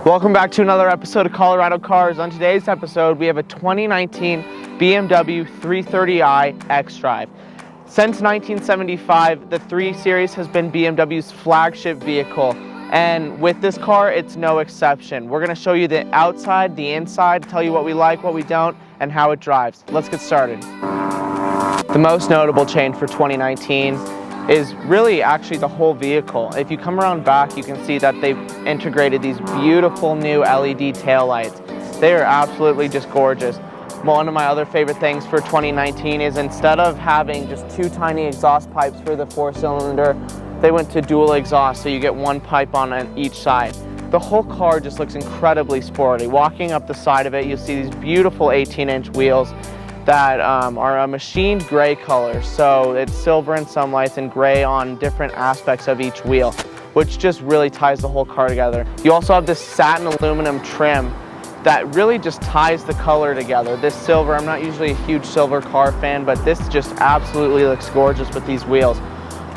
Welcome back to another episode of Colorado Cars. On today's episode, we have a 2019 BMW 330i xDrive. Since 1975, the 3 Series has been BMW's flagship vehicle, and with this car, it's no exception. We're going to show you the outside, the inside, tell you what we like, what we don't, and how it drives. Let's get started. The most notable change for 2019 is really actually the whole vehicle. If you come around back, you can see that they've integrated these beautiful new LED taillights. They are absolutely just gorgeous. One of my other favorite things for 2019 is instead of having just 2 tiny exhaust pipes for the 4-cylinder, they went to dual exhaust, so you get 1 pipe on each side. The whole car just looks incredibly sporty. Walking up the side of it, you'll see these beautiful 18-inch wheels that are a machined gray color, so it's silver in some lights and gray on different aspects of each wheel, which just really ties the whole car together. You also have this satin aluminum trim that really just ties the color together. This silver, I'm not usually a huge silver car fan, but this just absolutely looks gorgeous with these wheels.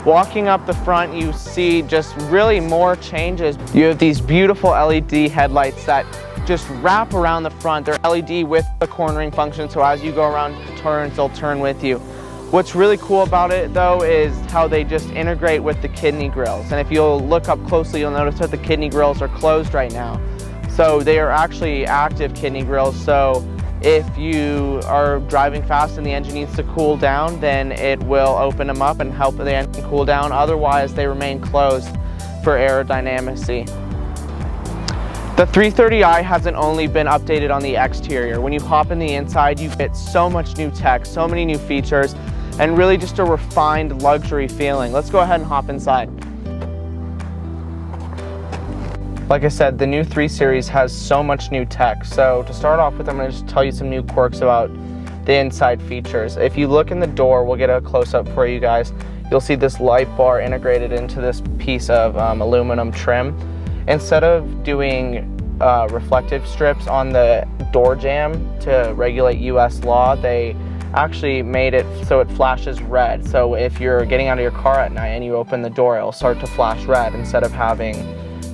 Walking up the front, you see just really more changes. You have these beautiful LED headlights that just wrap around the front. They're LED with the cornering function, so as you go around turns, they'll turn with you. What's really cool about it though is how they just integrate with the kidney grills. And if you'll look up closely, you'll notice that the kidney grills are closed right now. So they are actually active kidney grills, so if you are driving fast and the engine needs to cool down, then it will open them up and help the engine cool down. Otherwise, they remain closed for aerodynamicy. The 330i hasn't only been updated on the exterior. When you hop in the inside, you get so much new tech, so many new features, and really just a refined luxury feeling. Let's go ahead and hop inside. Like I said, the new 3 Series has so much new tech. So to start off with, I'm going to just tell you some new quirks about the inside features. If you look in the door, we'll get a close-up for you guys. You'll see this light bar integrated into this piece of aluminum trim. Instead of doing reflective strips on the door jamb to regulate US law, they actually made it so it flashes red. So if you're getting out of your car at night and you open the door, it'll start to flash red instead of having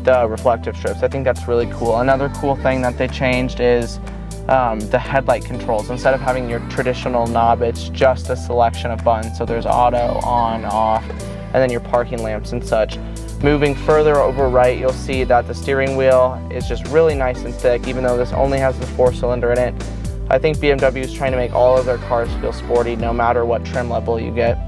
the reflective strips. I think that's really cool. Another cool thing that they changed is the headlight controls. Instead of having your traditional knob, it's just a selection of buttons. So there's auto, on, off, and then your parking lamps and such. Moving further over right, you'll see that the steering wheel is just really nice and thick, even though this only has the 4-cylinder in it. I think BMW is trying to make all of their cars feel sporty no matter what trim level you get.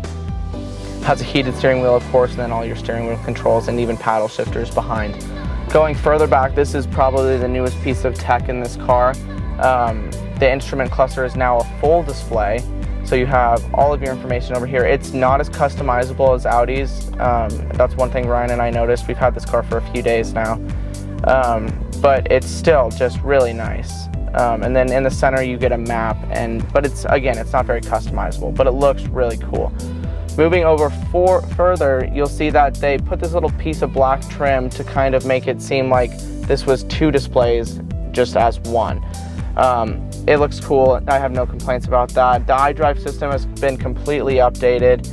Has a heated steering wheel, of course, and then all your steering wheel controls and even paddle shifters behind. Going further back, this is probably the newest piece of tech in this car. The instrument cluster is now a full display, so you have all of your information over here. It's not as customizable as Audi's. That's one thing Ryan and I noticed. We've had this car for a few days now, but it's still just really nice. And then in the center you get a map, but it's not very customizable, but it looks really cool. Moving over further, you'll see that they put this little piece of black trim to kind of make it seem like this was 2 displays just as one. It looks cool. I have no complaints about that. The xDrive system has been completely updated.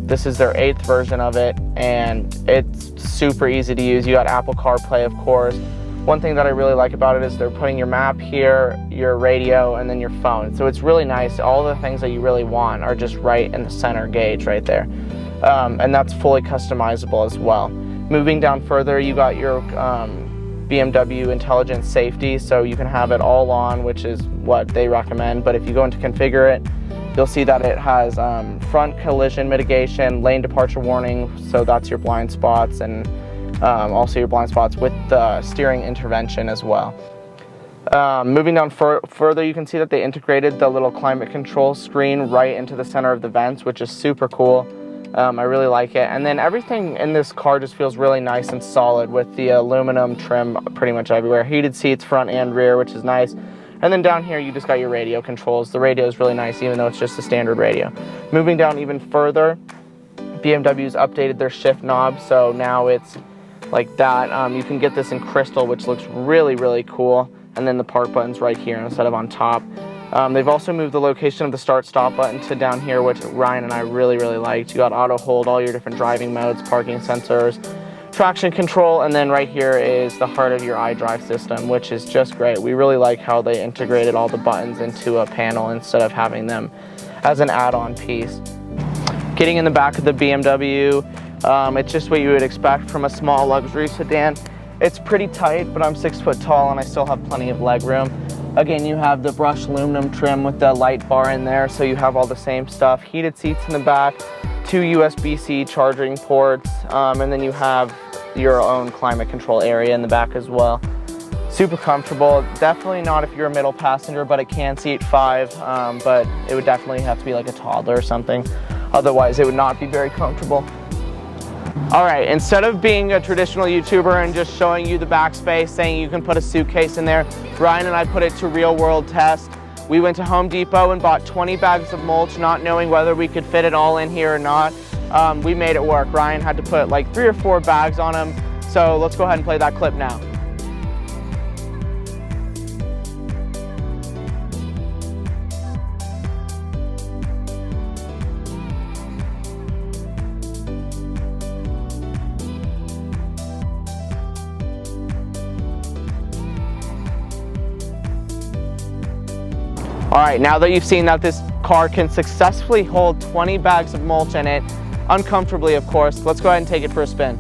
This is their 8th version of it, and it's super easy to use. You got Apple CarPlay, of course. One thing that I really like about it is they're putting your map here, your radio, and then your phone. So it's really nice. All the things that you really want are just right in the center gauge right there. And that's fully customizable as well. Moving down further, you got your BMW intelligent safety, so you can have it all on, which is what they recommend. But if you go into configure it, you'll see that it has front collision mitigation, lane departure warning, so that's your blind spots, and also your blind spots with the steering intervention as well. Moving down further, you can see that they integrated the little climate control screen right into the center of the vents, which is super cool. I really like it. And then everything in this car just feels really nice and solid with the aluminum trim pretty much everywhere. Heated seats front and rear, which is nice. And then down here you just got your radio controls. The radio is really nice, even though it's just a standard radio. Moving down even further, BMW's updated their shift knob, so now it's like that. You can get this in crystal, which looks really, really cool. And then the park button's right here instead of on top. They've also moved the location of the start-stop button to down here, which Ryan and I really, really liked. You got auto hold, all your different driving modes, parking sensors, traction control, and then right here is the heart of your xDrive system, which is just great. We really like how they integrated all the buttons into a panel instead of having them as an add-on piece. Getting in the back of the BMW, it's just what you would expect from a small luxury sedan. It's pretty tight, but I'm 6 foot tall and I still have plenty of leg room. Again, you have the brushed aluminum trim with the light bar in there, so you have all the same stuff. Heated seats in the back, 2 USB-C charging ports, and then you have your own climate control area in the back as well. Super comfortable. Definitely not if you're a middle passenger, but it can seat 5, but it would definitely have to be like a toddler or something. Otherwise, it would not be very comfortable. All right, instead of being a traditional YouTuber and just showing you the back space, saying you can put a suitcase in there, Ryan and I put it to real world test. We went to Home Depot and bought 20 bags of mulch, not knowing whether we could fit it all in here or not. We made it work. Ryan had to put like 3 or 4 bags on them. So let's go ahead and play that clip now. All right, now that you've seen that this car can successfully hold 20 bags of mulch in it, uncomfortably of course, let's go ahead and take it for a spin.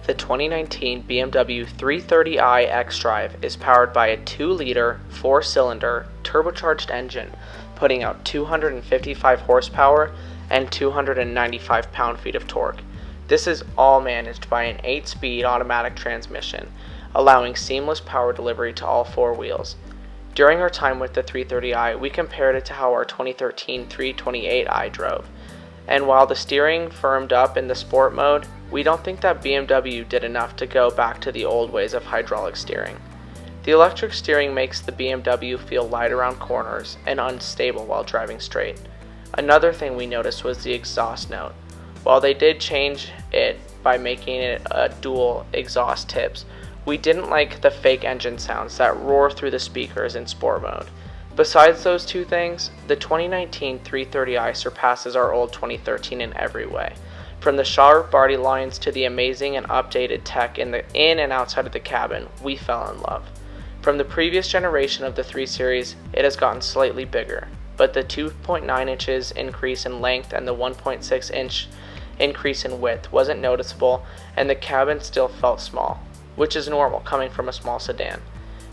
The 2019 BMW 330i xDrive is powered by a 2-liter, 4-cylinder, turbocharged engine, putting out 255 horsepower and 295 pound-feet of torque. This is all managed by an 8-speed automatic transmission, allowing seamless power delivery to all 4 wheels. During our time with the 330i, we compared it to how our 2013 328i drove. And while the steering firmed up in the sport mode, we don't think that BMW did enough to go back to the old ways of hydraulic steering. The electric steering makes the BMW feel light around corners and unstable while driving straight. Another thing we noticed was the exhaust note. While they did change it by making it a dual exhaust tips, we didn't like the fake engine sounds that roar through the speakers in sport mode. Besides those 2 things, the 2019 330i surpasses our old 2013 in every way. From the sharp body lines to the amazing and updated tech in and outside of the cabin, we fell in love. From the previous generation of the 3 Series, it has gotten slightly bigger, but the 2.9 inches increase in length and the 1.6 inch increase in width wasn't noticeable, and the cabin still felt small, which is normal coming from a small sedan.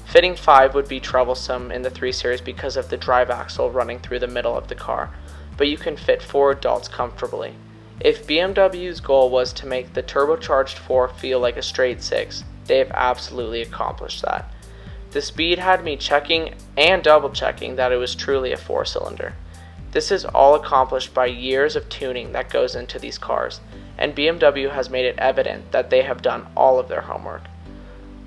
Fitting 5 would be troublesome in the 3 Series because of the drive axle running through the middle of the car, but you can fit 4 adults comfortably. If BMW's goal was to make the turbocharged 4 feel like a straight 6, they have absolutely accomplished that. The speed had me checking and double checking that it was truly a 4-cylinder. This is all accomplished by years of tuning that goes into these cars, and BMW has made it evident that they have done all of their homework.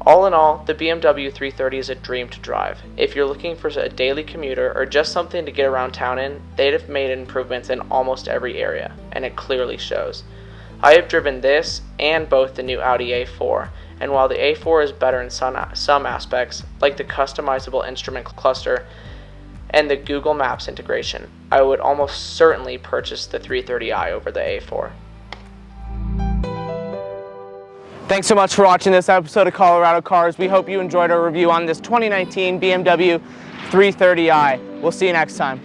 All in all, the BMW 330 is a dream to drive. If you're looking for a daily commuter or just something to get around town in, they'd have made improvements in almost every area, and it clearly shows. I have driven this and both the new Audi A4, and while the A4 is better in some aspects, like the customizable instrument cluster and the Google Maps integration, I would almost certainly purchase the 330i over the A4. Thanks so much for watching this episode of Colorado Cars. We hope you enjoyed our review on this 2019 BMW 330i. We'll see you next time.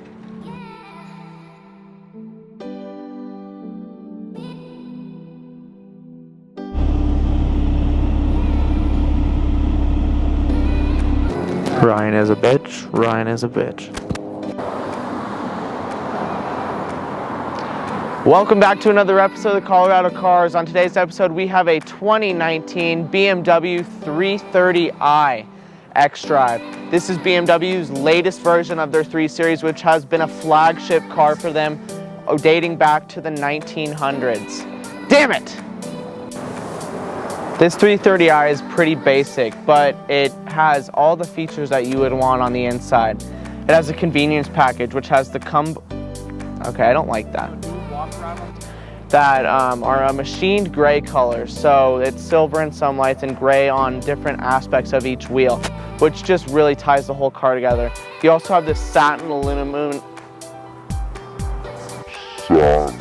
Ryan is a bitch. Ryan is a bitch. Welcome back to another episode of Colorado Cars. On today's episode, we have a 2019 BMW 330i xDrive. This is BMW's latest version of their 3 Series, which has been a flagship car for them dating back to the 1900s. Damn it! This 330i is pretty basic, but it has all the features that you would want on the inside. It has a convenience package, which has the okay, I don't like that. That are a machined gray color, so it's silver in some lights and gray on different aspects of each wheel, which just really ties the whole car together. You also have this satin aluminum inside.